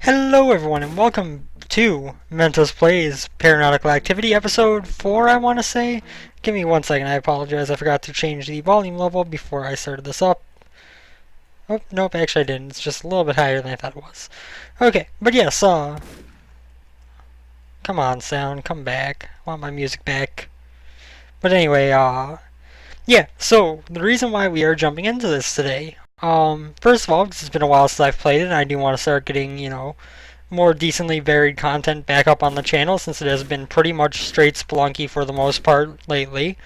Hello everyone and welcome to Mentos Plays Paranautical Activity episode 4, I want to say. Give me 1 second, I apologize, I forgot to change the volume level before I started this up. Oh, nope, actually I didn't, it's just a little bit higher than I thought it was. Okay, but yes, come on sound, come back, I want my music back. But anyway, yeah, so the reason why we are jumping into this today, first of all, because it's been a while since I've played it, and I do want to start getting, more decently varied content back up on the channel since it has been pretty much straight Spelunky for the most part lately.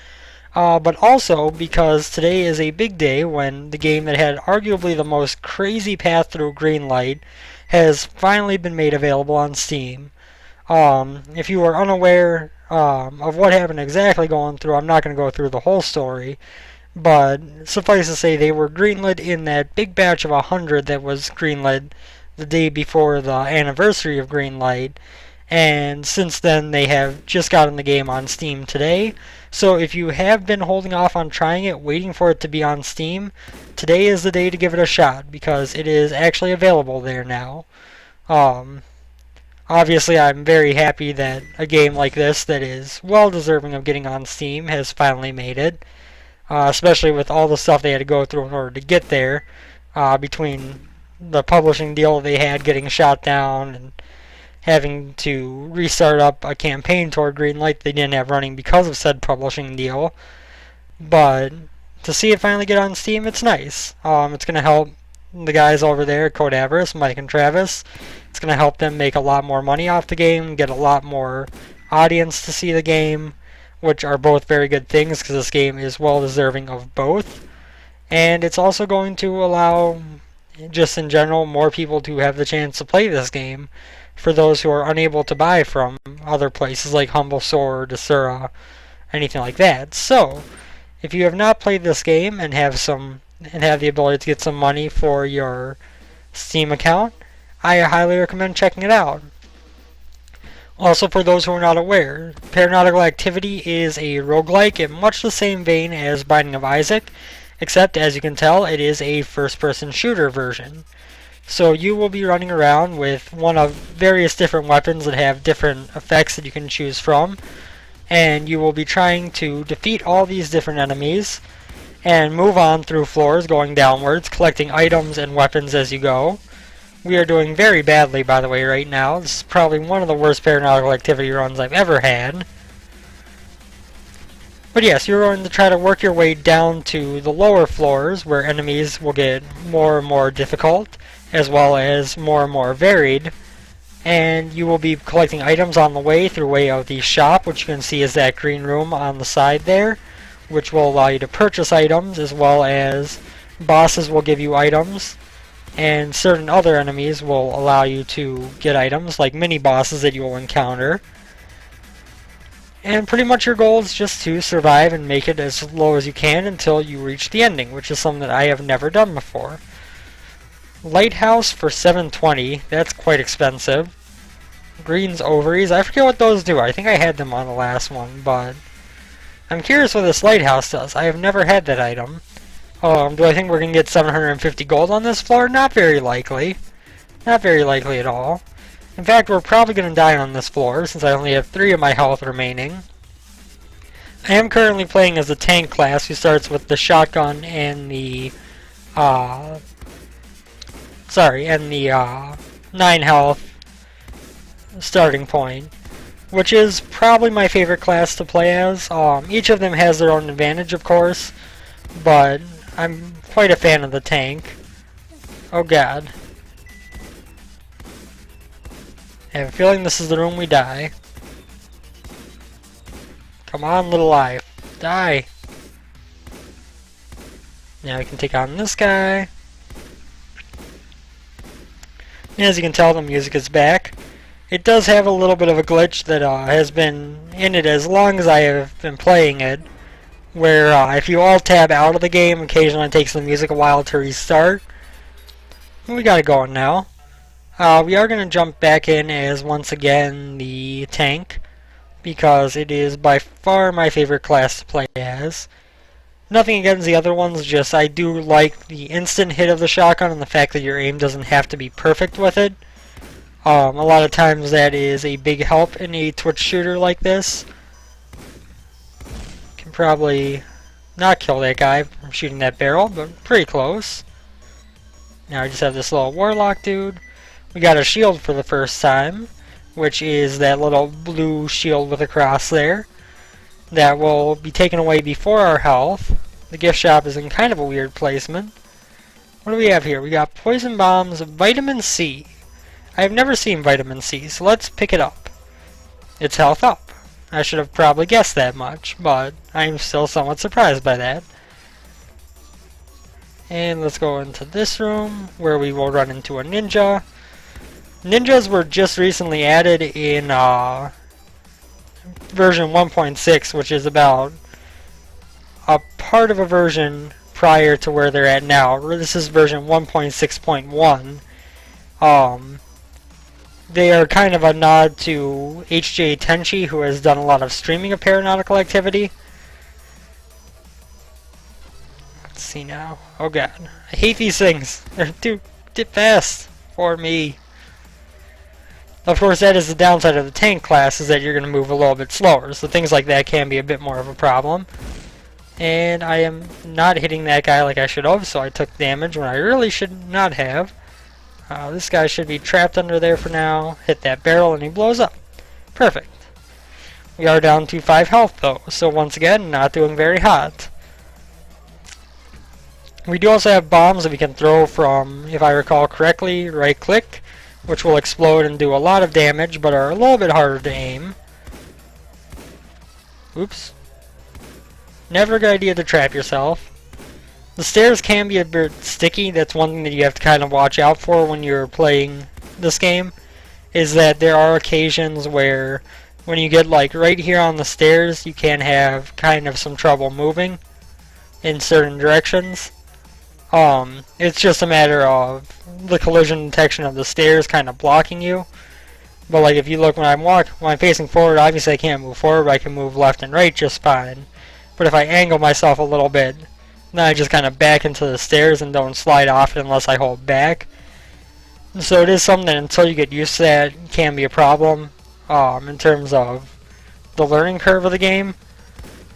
But also because today is a big day when the game that had arguably the most crazy path through Greenlight has finally been made available on Steam. If you are unaware of what happened exactly going through, I'm not going to go through the whole story, but suffice to say they were greenlit in that big batch of 100 that was greenlit the day before the anniversary of Greenlight, and since then they have just gotten the game on Steam today. So if you have been holding off on trying it, waiting for it to be on Steam, today is the day to give it a shot because it is actually available there now. Obviously I'm very happy that a game like this that is well deserving of getting on Steam has finally made it, especially with all the stuff they had to go through in order to get there, between the publishing deal they had getting shot down and having to restart up a campaign toward Greenlight they didn't have running because of said publishing deal. But to see it finally get on Steam, it's nice. It's going to help the guys over there, Code Avarice, Mike and Travis. It's going to help them make a lot more money off the game, get a lot more audience to see the game, which are both very good things because this game is well deserving of both. And it's also going to allow, just in general, more people to have the chance to play this game for those who are unable to buy from other places like Humble Sword, Desura, anything like that. So, if you have not played this game and have the ability to get some money for your Steam account, I highly recommend checking it out. Also, for those who are not aware, Paranautical Activity is a roguelike in much the same vein as Binding of Isaac, except, as you can tell, it is a first-person shooter version. So you will be running around with one of various different weapons that have different effects that you can choose from, and you will be trying to defeat all these different enemies and move on through floors going downwards, collecting items and weapons as you go. We are doing very badly, by the way, right now. This is probably one of the worst Paranautical Activity runs I've ever had. But yes, you're going to try to work your way down to the lower floors where enemies will get more and more difficult, as well as more and more varied. And you will be collecting items on the way through way of the shop, which you can see is that green room on the side there, which will allow you to purchase items, as well as bosses will give you items, and certain other enemies will allow you to get items, like mini bosses that you will encounter. And pretty much your goal is just to survive and make it as low as you can until you reach the ending, which is something that I have never done before. Lighthouse for $7.20, that's quite expensive. Green's Ovaries, I forget what those do. I think I had them on the last one, but I'm curious what this lighthouse does. I have never had that item. Do I think we're going to get 750 gold on this floor? Not very likely. Not very likely at all. In fact, we're probably going to die on this floor since I only have 3 of my health remaining. I am currently playing as the tank class who starts with the shotgun and the 9 health starting point, which is probably my favorite class to play as. Each of them has their own advantage, of course, but I'm quite a fan of the tank. Oh god. I have a feeling this is the room we die. Come on, little life. Die! Now we can take on this guy. And as you can tell, the music is back. It does have a little bit of a glitch that has been in it as long as I have been playing it, where if you alt-tab out of the game, occasionally it takes the music a while to restart. We got it going now. We are going to jump back in as, once again, the tank, because it is by far my favorite class to play as. Nothing against the other ones, just I do like the instant hit of the shotgun and the fact that your aim doesn't have to be perfect with it. A lot of times that is a big help in a twitch shooter like this. Can probably not kill that guy from shooting that barrel, but pretty close. Now I just have this little warlock dude. We got a shield for the first time, which is that little blue shield with a cross there. That will be taken away before our health. The gift shop is in kind of a weird placement. What do we have here? We got poison bombs, vitamin C. I have never seen vitamin C, so let's pick it up. It's health up. I should have probably guessed that much, but I'm still somewhat surprised by that. And let's go into this room, where we will run into a ninja. Ninjas were just recently added in version 1.6, which is about a part of a version prior to where they're at now. This is version 1.6.1. They are kind of a nod to HJ Tenchi, who has done a lot of streaming of Paranautical Activity. Let's see now. Oh god. I hate these things. They're too fast for me. Of course, that is the downside of the tank class, is that you're going to move a little bit slower. So things like that can be a bit more of a problem. And I am not hitting that guy like I should have, so I took damage when I really should not have. This guy should be trapped under there for now. Hit that barrel and he blows up. Perfect. We are down to 5 health though, so once again, not doing very hot. We do also have bombs that we can throw from, if I recall correctly, right click, which will explode and do a lot of damage, but are a little bit harder to aim. Oops. Never a good idea to trap yourself. The stairs can be a bit sticky. That's one thing that you have to kind of watch out for when you're playing this game, is that there are occasions where when you get like right here on the stairs, you can have kind of some trouble moving in certain directions. It's just a matter of the collision detection of the stairs kind of blocking you. But like if you look when I'm facing forward, obviously I can't move forward, but I can move left and right just fine. But if I angle myself a little bit, then I just kind of back into the stairs and don't slide off unless I hold back. So it is something that until you get used to that can be a problem in terms of the learning curve of the game.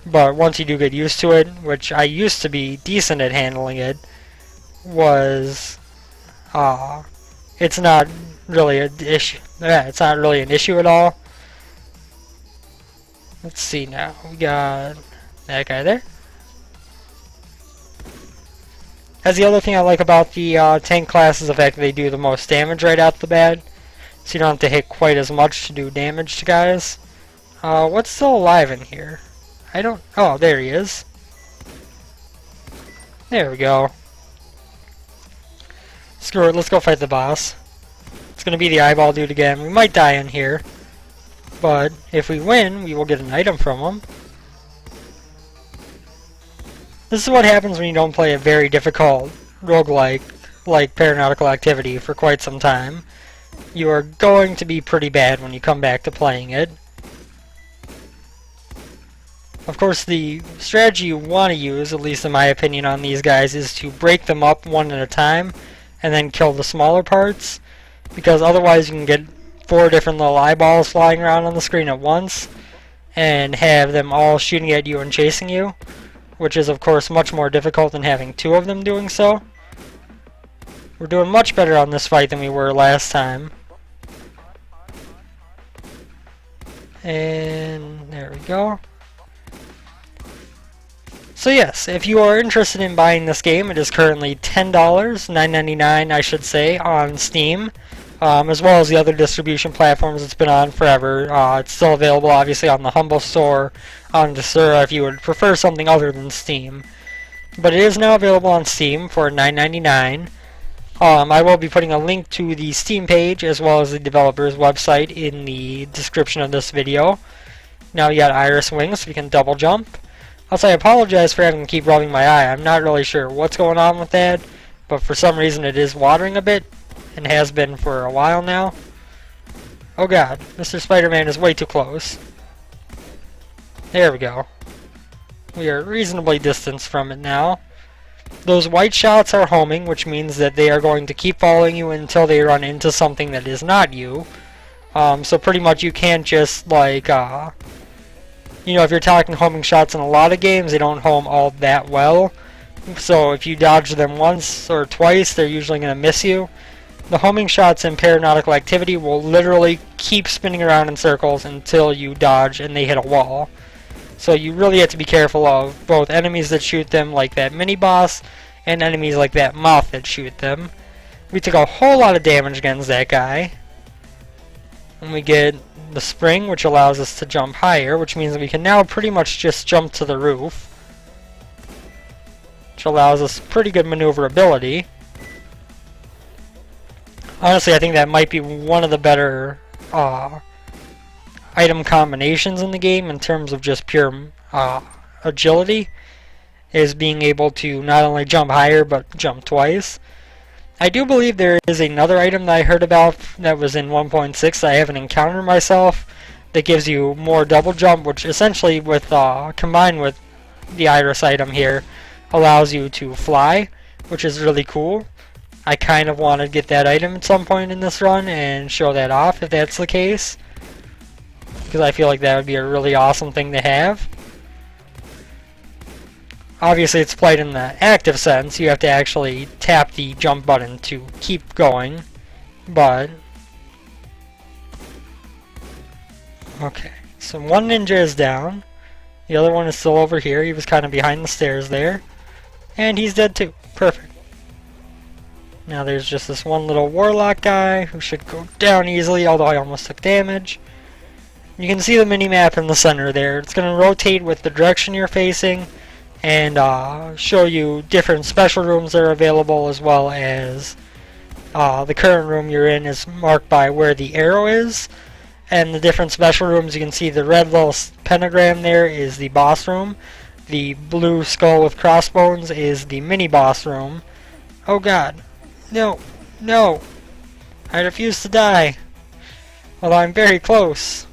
But once you do get used to it, which I used to be decent at handling it, it's not really an issue. Yeah, it's not really an issue at all. Let's see now. We got that guy there. As the other thing I like about the tank class is the fact that they do the most damage right out the bat, so you don't have to hit quite as much to do damage to guys. What's still alive in here? Oh, there he is. There we go. Screw it, let's go fight the boss. It's gonna be the eyeball dude again. We might die in here, but if we win, we will get an item from him. This is what happens when you don't play a very difficult roguelike like Paranautical Activity for quite some time. You are going to be pretty bad when you come back to playing it. Of course, the strategy you want to use, at least in my opinion on these guys, is to break them up one at a time and then kill the smaller parts, because otherwise you can get 4 different little eyeballs flying around on the screen at once and have them all shooting at you and chasing you, which is of course much more difficult than having 2 of them doing so. We're doing much better on this fight than we were last time. And there we go. So yes, if you are interested in buying this game, it is currently $10, $9.99 I should say, on Steam, as well as the other distribution platforms it's been on forever. It's still available obviously on the Humble Store, on Desura if you would prefer something other than Steam. But it is now available on Steam for $9.99. I will be putting a link to the Steam page as well as the developer's website in the description of this video. Now you got iris wings, so you can double jump. Also, I apologize for having to keep rubbing my eye. I'm not really sure what's going on with that, but for some reason it is watering a bit, and has been for a while now. Oh god, Mr. Spider-Man is way too close. There we go. We are reasonably distanced from it now. Those white shots are homing, which means that they are going to keep following you until they run into something that is not you. So pretty much you can't just like, you know, if you're talking homing shots in a lot of games, they don't home all that well. So if you dodge them once or twice, they're usually going to miss you. The homing shots in Paranautical Activity will literally keep spinning around in circles until you dodge and they hit a wall. So you really have to be careful of both enemies that shoot them, like that mini-boss, and enemies like that moth that shoot them. We took a whole lot of damage against that guy. And we get the spring, which allows us to jump higher, which means we can now pretty much just jump to the roof, which allows us pretty good maneuverability. Honestly, I think that might be one of the better item combinations in the game in terms of just pure agility, is being able to not only jump higher but jump twice. I do believe there is another item that I heard about that was in 1.6 that I haven't encountered myself that gives you more double jump, which essentially with combined with the iris item here allows you to fly, which is really cool. I kind of want to get that item at some point in this run and show that off if that's the case, because I feel like that would be a really awesome thing to have. Obviously it's played in the active sense, you have to actually tap the jump button to keep going, but... Okay, so one ninja is down, the other one is still over here, he was kind of behind the stairs there, and he's dead too. Perfect. Now there's just this one little warlock guy who should go down easily, although I almost took damage. You can see the mini-map in the center there. It's going to rotate with the direction you're facing and show you different special rooms that are available, as well as the current room you're in is marked by where the arrow is. And the different special rooms, you can see the red little pentagram there is the boss room. The blue skull with crossbones is the mini-boss room. Oh god. No. No. I refuse to die. Well, I'm very close.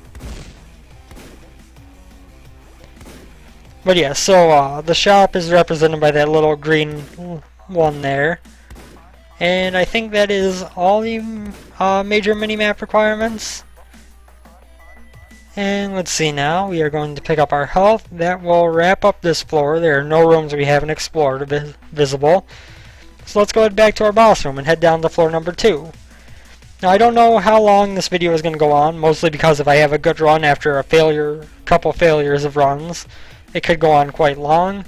But yeah, so the shop is represented by that little green one there. And I think that is all the major mini-map requirements. And let's see now, we are going to pick up our health. That will wrap up this floor. There are no rooms we haven't explored visible. So let's go ahead back to our boss room and head down to floor number 2. Now I don't know how long this video is going to go on, mostly because if I have a good run after a couple failures of runs, it could go on quite long.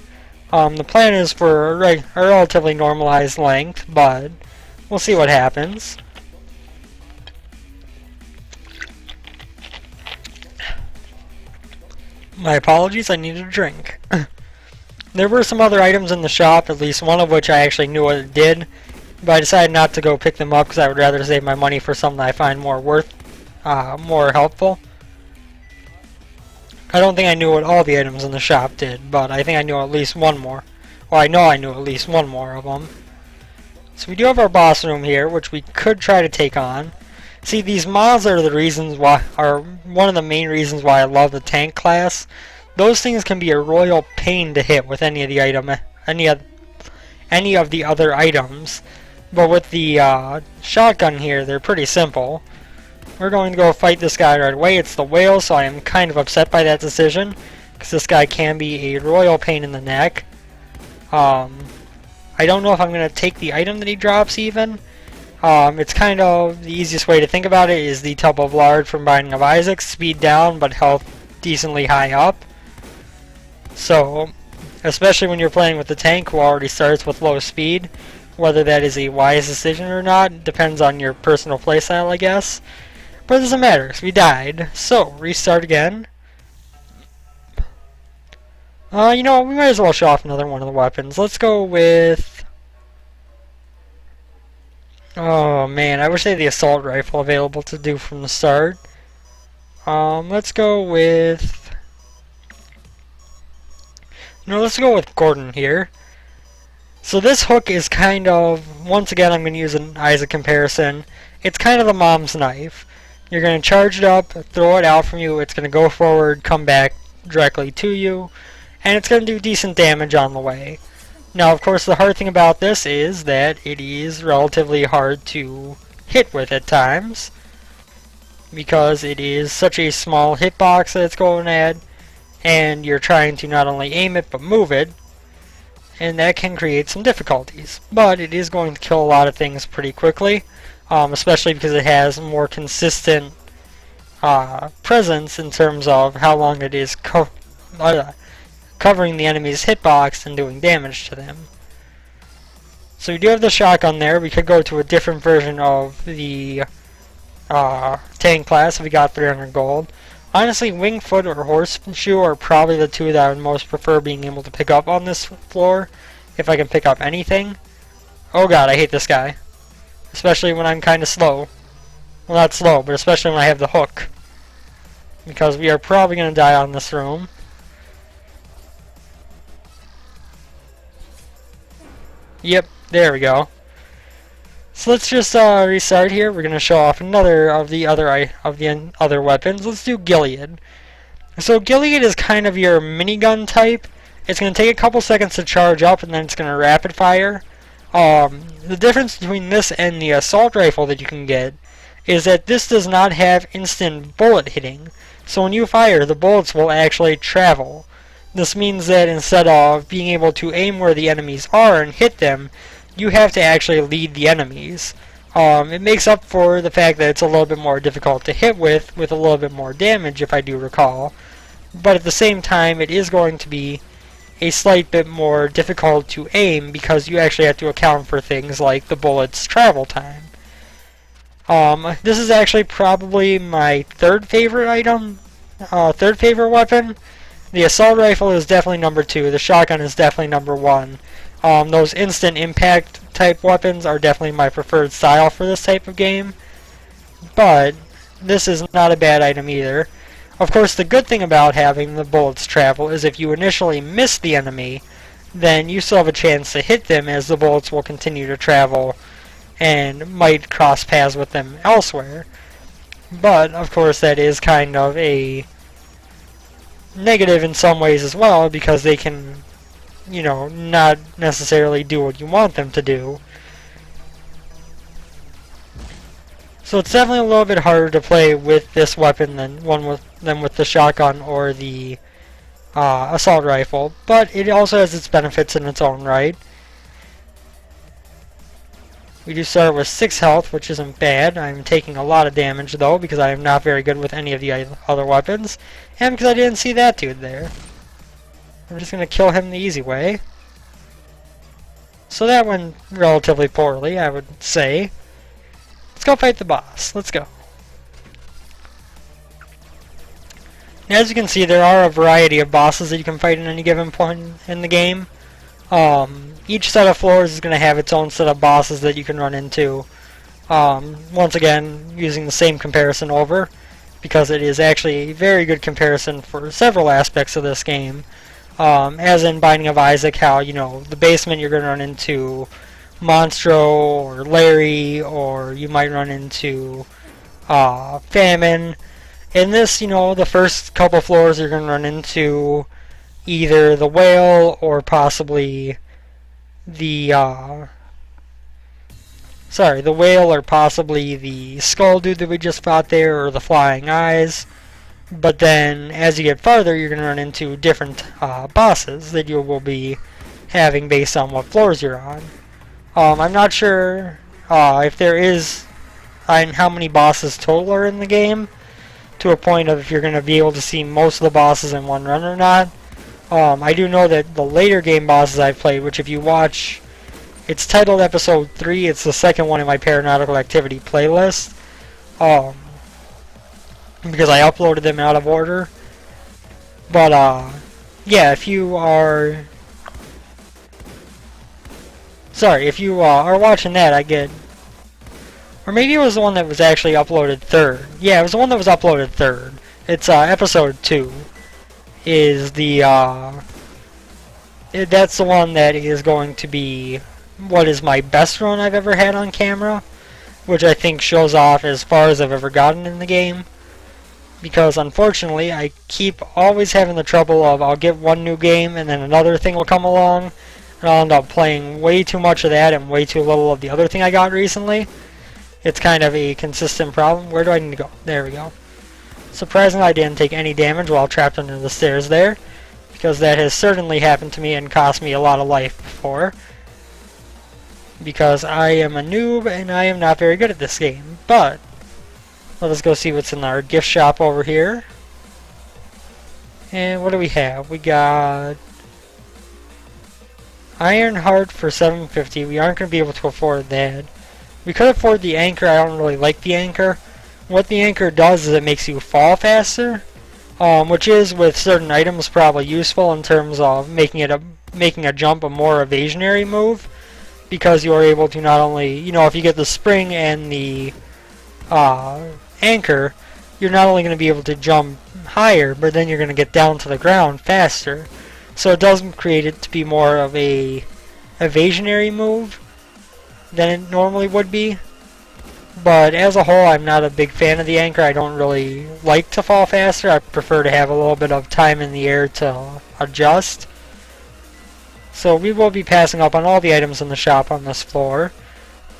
The plan is for a relatively normalized length, but we'll see what happens. My apologies, I needed a drink. There were some other items in the shop, at least one of which I actually knew what it did, but I decided not to go pick them up because I would rather save my money for something I find more more helpful. I don't think I knew what all the items in the shop did, but I think I knew at least one more. Well, I know I knew at least one more of them. So we do have our boss room here, which we could try to take on. See, these mods are one of the main reasons why I love the tank class. Those things can be a royal pain to hit with any of the other items, but with the shotgun here, they're pretty simple. We're going to go fight this guy right away. It's the whale, so I am kind of upset by that decision, because this guy can be a royal pain in the neck. I don't know if I'm going to take the item that he drops even. It's kind of the easiest way to think about it is the tub of lard from Binding of Isaac. Speed down, but health decently high up. So, especially when you're playing with the tank who already starts with low speed, whether that is a wise decision or not depends on your personal playstyle, I guess. But it doesn't matter, because we died. So, restart again. You know what, we might as well show off another one of the weapons. Let's go with... Oh man, I wish they had the assault rifle available to do from the start. Let's go with... No, let's go with Gordon here. So this hook is kind of... Once again, I'm going to use an Isaac comparison. It's kind of the mom's knife. You're going to charge it up, throw it out from you, it's going to go forward, come back directly to you, and it's going to do decent damage on the way. Now, of course, the hard thing about this is that it is relatively hard to hit with at times, because it is such a small hitbox that it's going at, and you're trying to not only aim it but move it, and that can create some difficulties. But it is going to kill a lot of things pretty quickly, especially because it has more consistent presence in terms of how long it is covering the enemy's hitbox and doing damage to them. So we do have the shotgun there. We could go to a different version of the tank class if we got 300 gold. Honestly, Wingfoot or Horseshoe are probably the two that I would most prefer being able to pick up on this floor, if I can pick up anything. Oh god, I hate this guy. Especially when I'm kind of slow. Well, not slow, but especially when I have the hook. Because we are probably going to die on this room. Yep, there we go. So let's just restart here. We're going to show off another of the other weapons. Let's do Gilead. So Gilead is kind of your minigun type. It's going to take a couple seconds to charge up, and then it's going to rapid fire. The difference between this and the assault rifle that you can get is that this does not have instant bullet hitting. So when you fire, the bullets will actually travel. This means that instead of being able to aim where the enemies are and hit them, you have to actually lead the enemies. It makes up for the fact that it's a little bit more difficult to hit with a little bit more damage, if I do recall. But at the same time, it is going to be a slight bit more difficult to aim because you actually have to account for things like the bullet's travel time. This is actually probably my third favorite weapon. The assault rifle is definitely number 2. The shotgun is definitely number 1. Those instant impact type weapons are definitely my preferred style for this type of game. But this is not a bad item either. Of course, the good thing about having the bullets travel is if you initially miss the enemy, then you still have a chance to hit them, as the bullets will continue to travel and might cross paths with them elsewhere. But, of course, that is kind of a negative in some ways as well, because they can, not necessarily do what you want them to do. So it's definitely a little bit harder to play with this weapon than with the shotgun or the assault rifle, but it also has its benefits in its own right. We do start with 6 health, which isn't bad. I'm taking a lot of damage though, because I am not very good with any of the other weapons, and because I didn't see that dude there. I'm just going to kill him the easy way. So that went relatively poorly, I would say. Let's go fight the boss. Let's go. As you can see, there are a variety of bosses that you can fight in any given point in the game. Each set of floors is going to have its own set of bosses that you can run into. Once again, using the same comparison over, because it is actually a very good comparison for several aspects of this game. As in Binding of Isaac, how, the basement you're going to run into Monstro or Larry, or you might run into Famine. In this, the first couple floors you're going to run into either the whale or possibly the whale or possibly the skull dude that we just fought there, or the flying eyes. But then as you get farther, you're going to run into different bosses that you will be having based on what floors you're on. I'm not sure if there is and how many bosses total are in the game, to a point of if you're going to be able to see most of the bosses in one run or not. I do know that the later game bosses I've played, which if you watch, it's titled Episode 3, it's the second one in my Paranautical Activity playlist, because I uploaded them out of order. But, yeah, if you are watching that, I get... Or maybe it was the one that was actually uploaded third. Yeah, it was the one that was uploaded third. It's episode 2. Is the that's the one that is going to be what is my best run I've ever had on camera, which I think shows off as far as I've ever gotten in the game. Because unfortunately, I keep always having the trouble of I'll get one new game and then another thing will come along and I'll end up playing way too much of that and way too little of the other thing I got recently. It's kind of a consistent problem. Where do I need to go? There we go. Surprisingly, I didn't take any damage while trapped under the stairs there, because that has certainly happened to me and cost me a lot of life before. Because I am a noob and I am not very good at this game. But let us go see what's in our gift shop over here. And what do we have? We got Iron Heart for $7.50. We aren't going to be able to afford that. We could afford the anchor. I don't really like the anchor. What the anchor does is it makes you fall faster, which is with certain items probably useful in terms of making a jump a more evasionary move, because you are able to not only, if you get the spring and the anchor, you're not only going to be able to jump higher, but then you're going to get down to the ground faster. So it does create it to be more of a evasionary move than it normally would be. But as a whole, I'm not a big fan of the anchor. I don't really like to fall faster. I prefer to have a little bit of time in the air to adjust. So we will be passing up on all the items in the shop on this floor.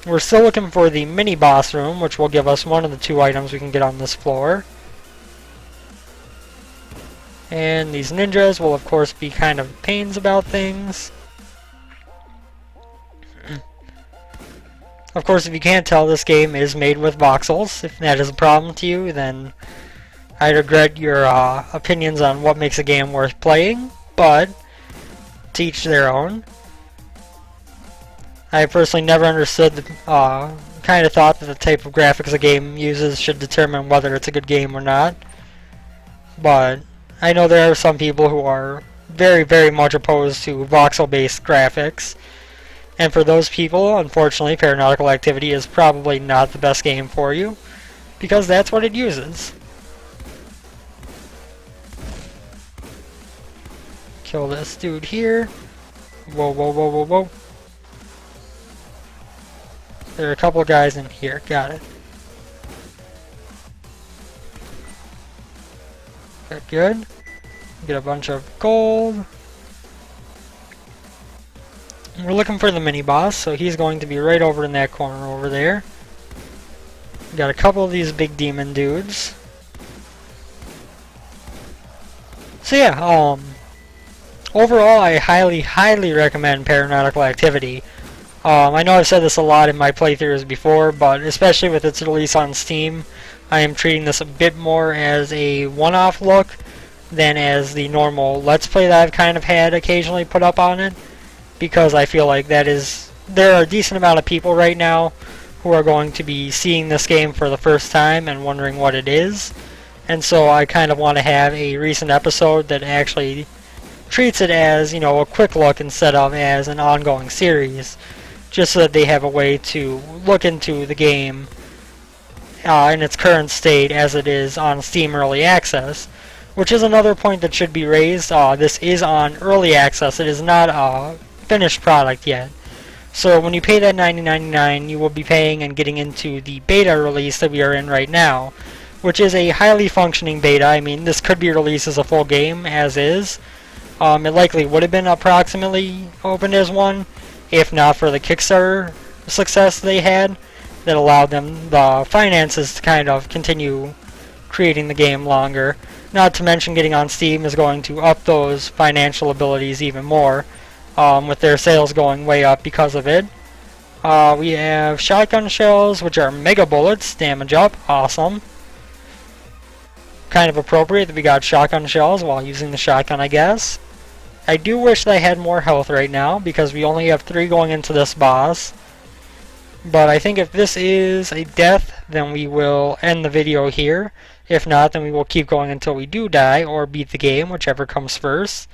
We're still looking for the mini boss room, which will give us one of the 2 items we can get on this floor. And these ninjas will of course be kind of pains about things. Of course, if you can't tell, this game is made with voxels. If that is a problem to you, then I regret your opinions on what makes a game worth playing, but to each their own. I personally never understood the kind of thought that the type of graphics a game uses should determine whether it's a good game or not. But I know there are some people who are very, very much opposed to voxel-based graphics. And for those people, unfortunately, Paranautical Activity is probably not the best game for you, because that's what it uses. Kill this dude here. Whoa, whoa, whoa, whoa, whoa. There are a couple guys in here. Got it. Good, good. Get a bunch of gold. We're looking for the mini-boss, so he's going to be right over in that corner over there. Got a couple of these big demon dudes. So yeah, overall I highly, highly recommend Paranautical Activity. I know I've said this a lot in my playthroughs before, but especially with its release on Steam, I am treating this a bit more as a one-off look than as the normal Let's Play that I've kind of had occasionally put up on it. Because I feel like there are a decent amount of people right now who are going to be seeing this game for the first time and wondering what it is. And so I kind of want to have a recent episode that actually treats it as, a quick look instead of as an ongoing series. Just so that they have a way to look into the game in its current state as it is on Steam Early Access. Which is another point that should be raised. This is on Early Access. It is not finished product yet. So when you pay that $90.99, you will be paying and getting into the beta release that we are in right now, which is a highly functioning beta. I mean, this could be released as a full game, as is. It likely would have been approximately opened as one, if not for the Kickstarter success they had, that allowed them the finances to kind of continue creating the game longer. Not to mention getting on Steam is going to up those financial abilities even more. With their sales going way up because of it. We have shotgun shells, which are mega bullets, damage up, awesome. Kind of appropriate that we got shotgun shells while using the shotgun, I guess. I do wish that I had more health right now, because we only have 3 going into this boss. But I think if this is a death, then we will end the video here. If not, then we will keep going until we do die, or beat the game, whichever comes first.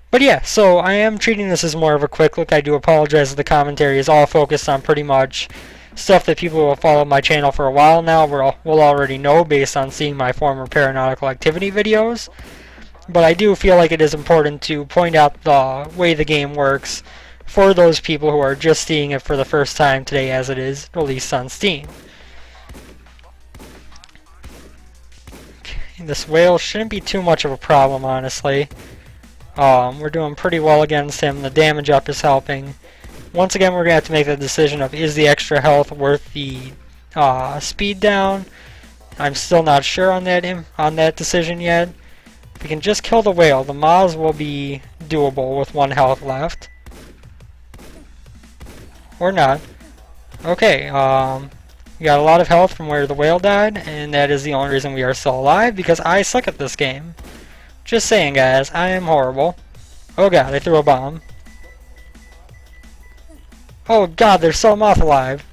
But yeah, so I am treating this as more of a quick look. I do apologize if the commentary is all focused on pretty much stuff that people who have followed my channel for a while now will already know based on seeing my former Paranautical Activity videos. But I do feel like it is important to point out the way the game works for those people who are just seeing it for the first time today as it is released on Steam. Okay, this whale shouldn't be too much of a problem, honestly. We're doing pretty well against him. The damage up is helping. Once again, we're going to have to make the decision of, is the extra health worth the speed down? I'm still not sure on that decision yet. If we can just kill the whale, the Moz will be doable with 1 health left. Or not. Okay, we got a lot of health from where the whale died, and that is the only reason we are still alive, because I suck at this game. Just saying, guys, I am horrible. Oh god, I threw a bomb. Oh god, there's still a moth alive.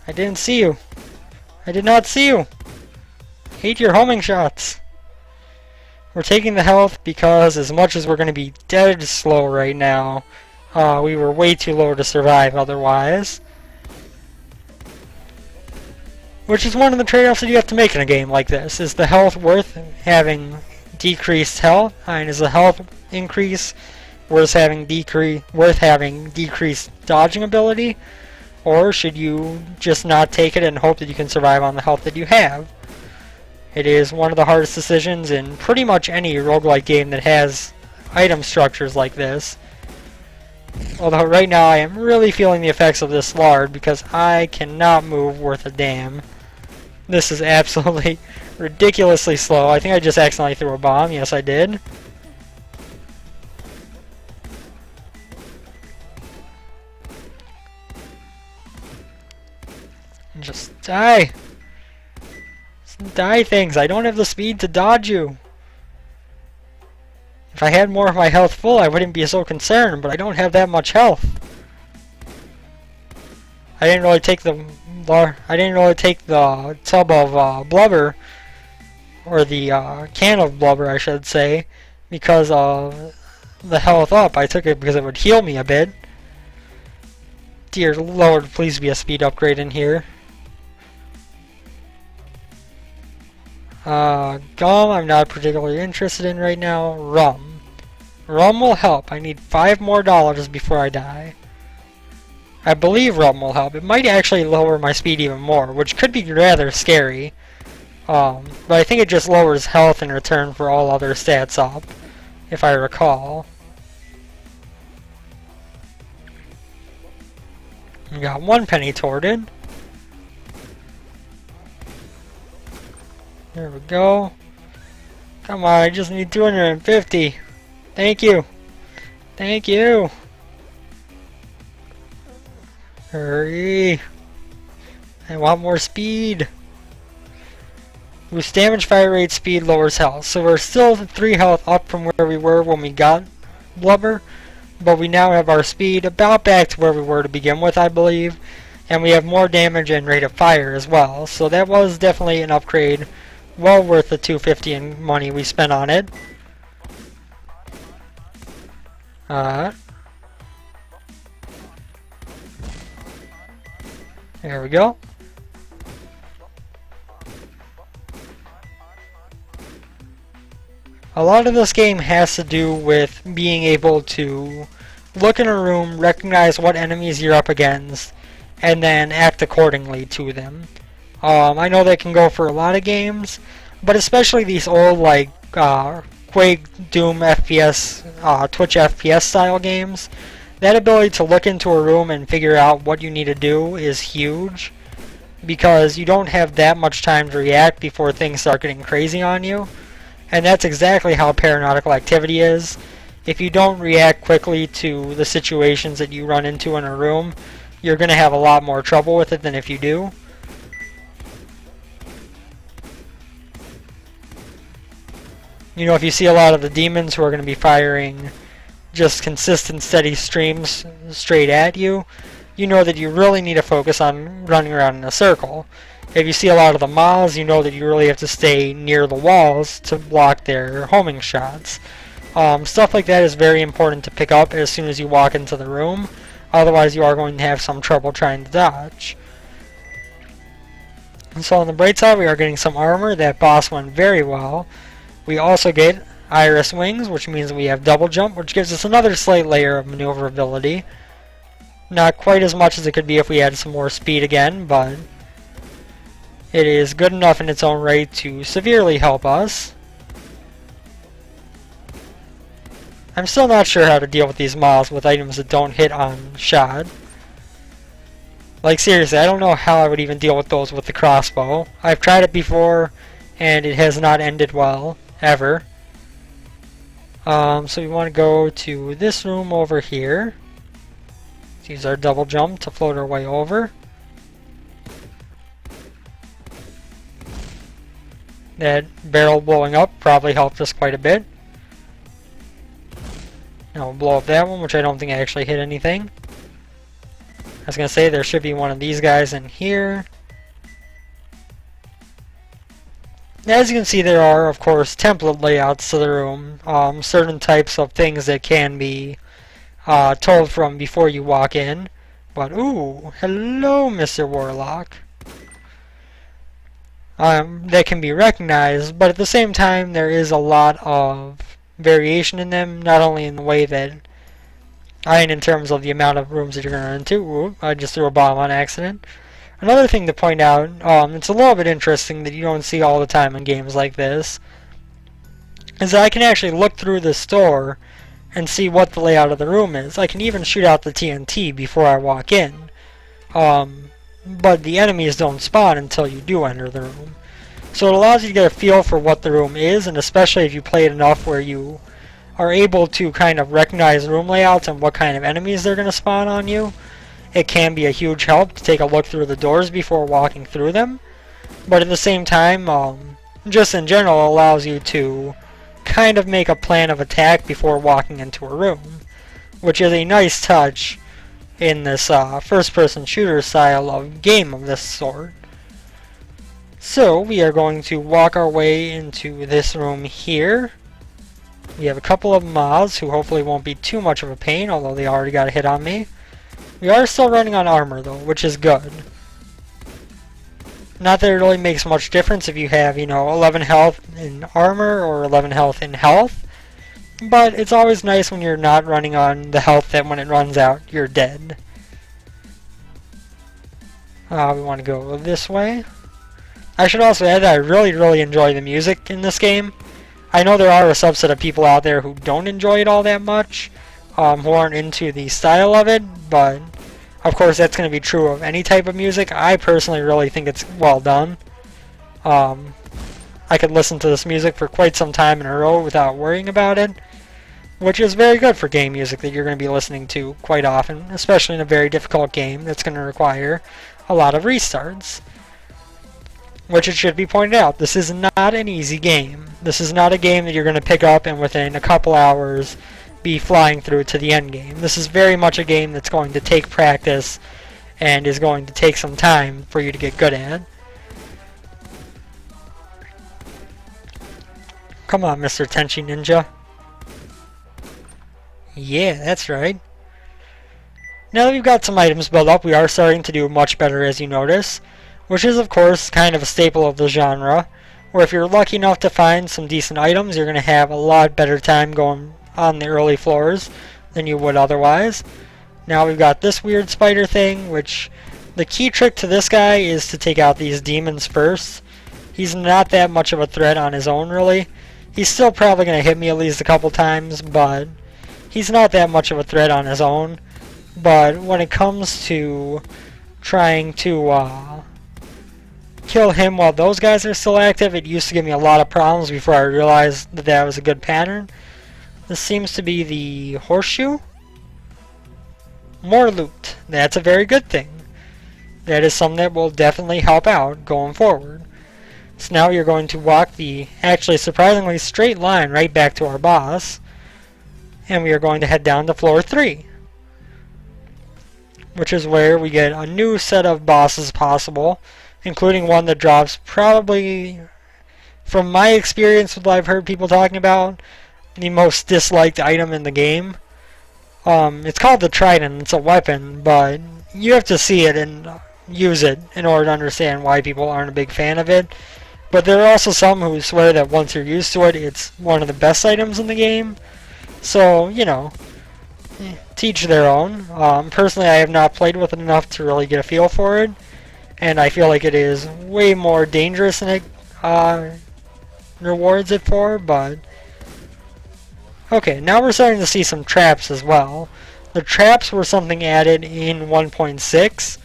I didn't see you. I did not see you. Hate your homing shots. We're taking the health because as much as we're going to be dead slow right now, we were way too low to survive otherwise. Which is one of the trade-offs that you have to make in a game like this. Is the health worth having decreased health? And is the health increase worth having decreased dodging ability? Or should you just not take it and hope that you can survive on the health that you have? It is one of the hardest decisions in pretty much any roguelike game that has item structures like this. Although right now I am really feeling the effects of this lard because I cannot move worth a damn. This is absolutely ridiculously slow. I think I just accidentally threw a bomb. Yes, I did. Just die. Just die things. I don't have the speed to dodge you. If I had more of my health full, I wouldn't be so concerned, but I don't have that much health. I didn't really take the tub of blubber, or the can of blubber, I should say, because of the health up. I took it because it would heal me a bit. Dear Lord, please be a speed upgrade in here. Gum, I'm not particularly interested in right now. Rum. Rum will help. I need $5 more before I die. I believe rum will help. It might actually lower my speed even more, which could be rather scary. But I think it just lowers health in return for all other stats up, if I recall. We got 1 penny torted. There we go. Come on, I just need 250. Thank you. Thank you. Hurry. I want more speed. Boost damage, fire rate, speed, lowers health. So we're still 3 health up from where we were when we got blubber. But we now have our speed about back to where we were to begin with, I believe. And we have more damage and rate of fire as well. So that was definitely an upgrade. Well worth the $250 in money we spent on it. There we go. A lot of this game has to do with being able to look in a room, recognize what enemies you're up against, and then act accordingly to them. I know that can go for a lot of games, but especially these old like Quake, Doom FPS, Twitch FPS style games. That ability to look into a room and figure out what you need to do is huge, because you don't have that much time to react before things start getting crazy on you. And that's exactly how Paranautical Activity is. If you don't react quickly to the situations that you run into in a room, you're going to have a lot more trouble with it than if you do. You know, if you see a lot of the demons who are going to be firing just consistent, steady streams straight at you, you know that you really need to focus on running around in a circle. If you see a lot of the Moz, you know that you really have to stay near the walls to block their homing shots. Stuff like that is very important to pick up as soon as you walk into the room. Otherwise, you are going to have some trouble trying to dodge. And so on the bright side, we are getting some armor. That boss went very well. We also get iris wings, which means we have double jump, which gives us another slight layer of maneuverability. Not quite as much as it could be if we had some more speed again, but it is good enough in its own right to severely help us. I'm still not sure how to deal with these mobs with items that don't hit on shot. Like seriously, I don't know how I would even deal with those with the crossbow. I've tried it before and it has not ended well, ever. So we want to go to this room over here. Let's use our double jump to float our way over. That barrel blowing up probably helped us quite a bit. Now we'll blow up that one, which I don't think actually hit anything. I was going to say there should be one of these guys in here. As you can see, there are, of course, template layouts to the room. Certain types of things that can be told from before you walk in. But, ooh, hello, Mr. Warlock. That can be recognized, but at the same time, there is a lot of variation in them, not only in the way that in terms of the amount of rooms that you're going to run into. Ooh, I just threw a bomb on accident. Another thing to point out, it's a little bit interesting that you don't see all the time in games like this, is that I can actually look through the store and see what the layout of the room is. I can even shoot out the TNT before I walk in. But the enemies don't spawn until you do enter the room. So it allows you to get a feel for what the room is, and especially if you play it enough where you are able to kind of recognize room layouts and what kind of enemies they're going to spawn on you, it can be a huge help to take a look through the doors before walking through them. But at the same time, just in general, allows you to kind of make a plan of attack before walking into a room, which is a nice touch in this first-person shooter style of game of this sort. So we are going to walk our way into this room here. We have a couple of mobs who hopefully won't be too much of a pain, although they already got a hit on me. We are still running on armor though, which is good. Not that it really makes much difference if you have, 11 health in armor or 11 health in health. But it's always nice when you're not running on the health that when it runs out, you're dead. We want to go this way. I should also add that I really enjoy the music in this game. I know there are a subset of people out there who don't enjoy it all that much, who aren't into the style of it, but of course that's going to be true of any type of music. I personally really think it's well done. I could listen to this music for quite some time in a row without worrying about it, which is very good for game music that you're going to be listening to quite often, especially in a very difficult game that's going to require a lot of restarts. Which it should be pointed out, this is not an easy game. This is not a game that you're going to pick up and within a couple hours be flying through to the end game. This is very much a game that's going to take practice and is going to take some time for you to get good at. Come on, Mr. Tenchi Ninja. Yeah, that's right. Now that we've got some items built up, we are starting to do much better, as you notice, which is of course kind of a staple of the genre, where if you're lucky enough to find some decent items, you're going to have a lot better time going on the early floors than you would otherwise. Now we've got this weird spider thing, which the key trick to this guy is to take out these demons first. He's not that much of a threat on his own, really. He's still probably going to hit me at least a couple times, but he's not that much of a threat on his own. But when it comes to trying to kill him while those guys are still active, it used to give me a lot of problems before I realized that that was a good pattern. This seems to be the horseshoe. More loot. That's a very good thing. That is something that will definitely help out going forward. So now you're going to walk the actually surprisingly straight line right back to our boss. And we are going to head down to floor 3. Which is where we get a new set of bosses possible, including one that drops probably, from my experience with what I've heard people talking about, the most disliked item in the game. It's called the Trident. It's a weapon, but you have to see it and use it in order to understand why people aren't a big fan of it. But there are also some who swear that once you're used to it, it's one of the best items in the game. So, teach their own. Personally, I have not played with it enough to really get a feel for it, and I feel like it is way more dangerous than it rewards it for, but Okay, now we're starting to see some traps as well. The traps were something added in 1.6.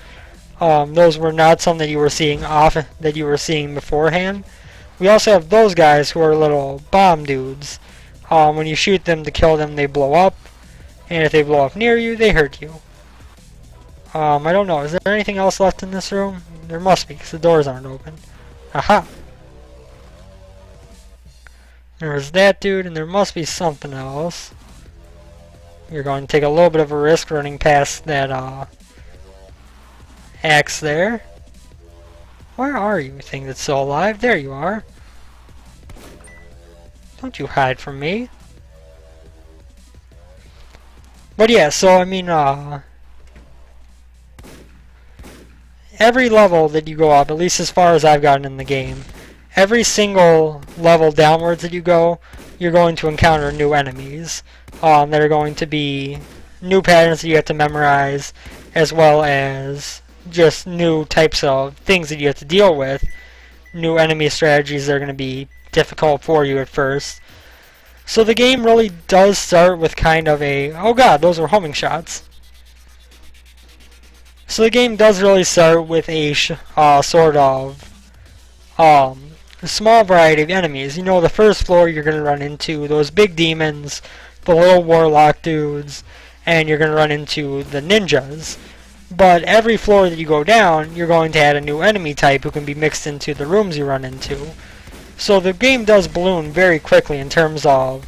Those were not something that you were seeing beforehand. We also have those guys who are little bomb dudes. When you shoot them to kill them, they blow up, and if they blow up near you, they hurt you. I don't know. Is there anything else left in this room? There must be, because the doors aren't open. Aha! There's that dude, and there must be something else. You're going to take a little bit of a risk running past that axe there. Where are you, thing that's still alive? There you are. Don't you hide from me. But yeah, so I mean, every level that you go up, at least as far as I've gotten in the game, every single level downwards that you go, you're going to encounter new enemies that are going to be new patterns that you have to memorize, as well as just new types of things that you have to deal with, new enemy strategies that are going to be difficult for you at first. So the game really does start with kind of a, oh god, those were homing shots. So the game does really start with a sort of a small variety of enemies. You know, the first floor you're going to run into those big demons, the little warlock dudes, and you're going to run into the ninjas. But every floor that you go down, you're going to add a new enemy type who can be mixed into the rooms you run into. So the game does balloon very quickly in terms of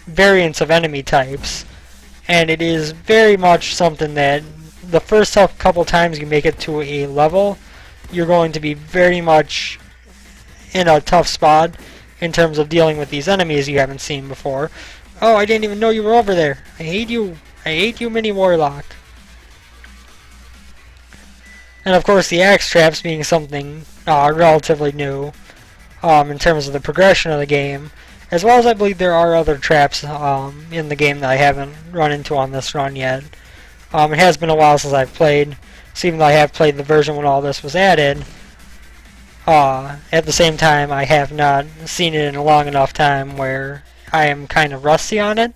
variants of enemy types, and it is very much something that the first couple times you make it to a level, you're going to be very much in a tough spot in terms of dealing with these enemies you haven't seen before. Oh, I didn't even know you were over there. I hate you. I hate you, Mini Warlock. And of course the axe traps being something relatively new in terms of the progression of the game, as well as I believe there are other traps in the game that I haven't run into on this run yet. It has been a while since I've played, so even though I have played the version when all this was added, at the same time I have not seen it in a long enough time where I am kind of rusty on it.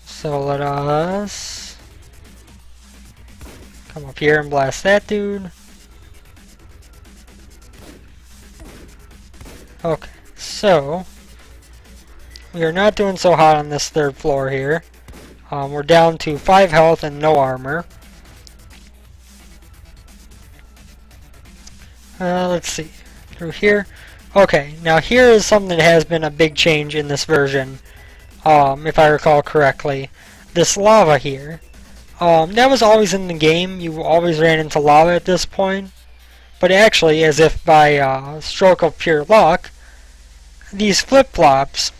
So let us come up here and blast that dude. Okay, so we are not doing so hot on this third floor here. We're down to 5 health and no armor. Let's see. Through here. Okay, now here is something that has been a big change in this version, if I recall correctly. This lava here. That was always in the game. You always ran into lava at this point. But actually, as if by stroke of pure luck, these flip-flops,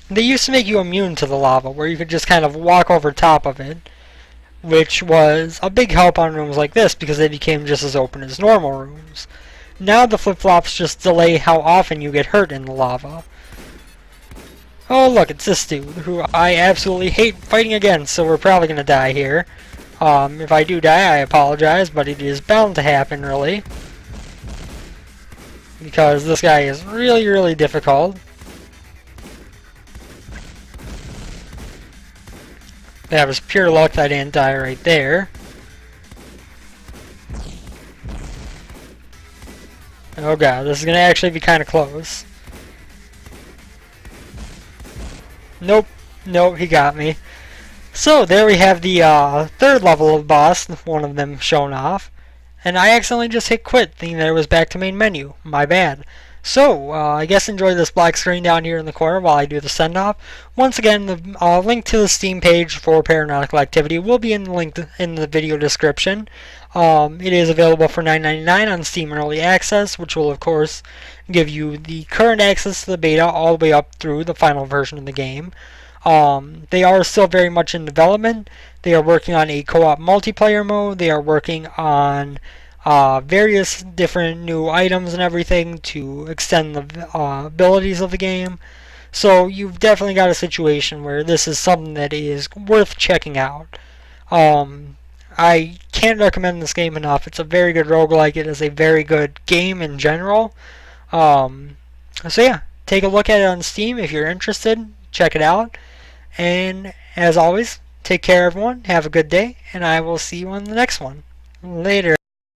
they used to make you immune to the lava, where you could just kind of walk over top of it, which was a big help on rooms like this because they became just as open as normal rooms. Now the flip-flops just delay how often you get hurt in the lava. Oh look, it's this dude, who I absolutely hate fighting against, so we're probably going to die here. If I do die, I apologize, but it is bound to happen, really. Because this guy is really, really difficult. That was pure luck that I didn't die right there. Oh god, this is going to actually be kind of close. Nope. Nope, he got me. So, there we have the third level of boss, one of them shown off. And I accidentally just hit quit, thinking that it was back to main menu. My bad. So, I guess enjoy this black screen down here in the corner while I do the send-off. Once again, the link to the Steam page for Paranautical Activity will be in the video description. It is available for $9.99 on Steam Early Access, which will, of course, give you the current access to the beta all the way up through the final version of the game. They are still very much in development. They are working on a co-op multiplayer mode. They are working on various different new items and everything to extend the abilities of the game. So you've definitely got a situation where this is something that is worth checking out. I can't recommend this game enough. It's a very good roguelike. It is a very good game in general. So yeah, take a look at it on Steam if you're interested. Check it out. And as always, take care, everyone. Have a good day, and I will see you on the next one. Later.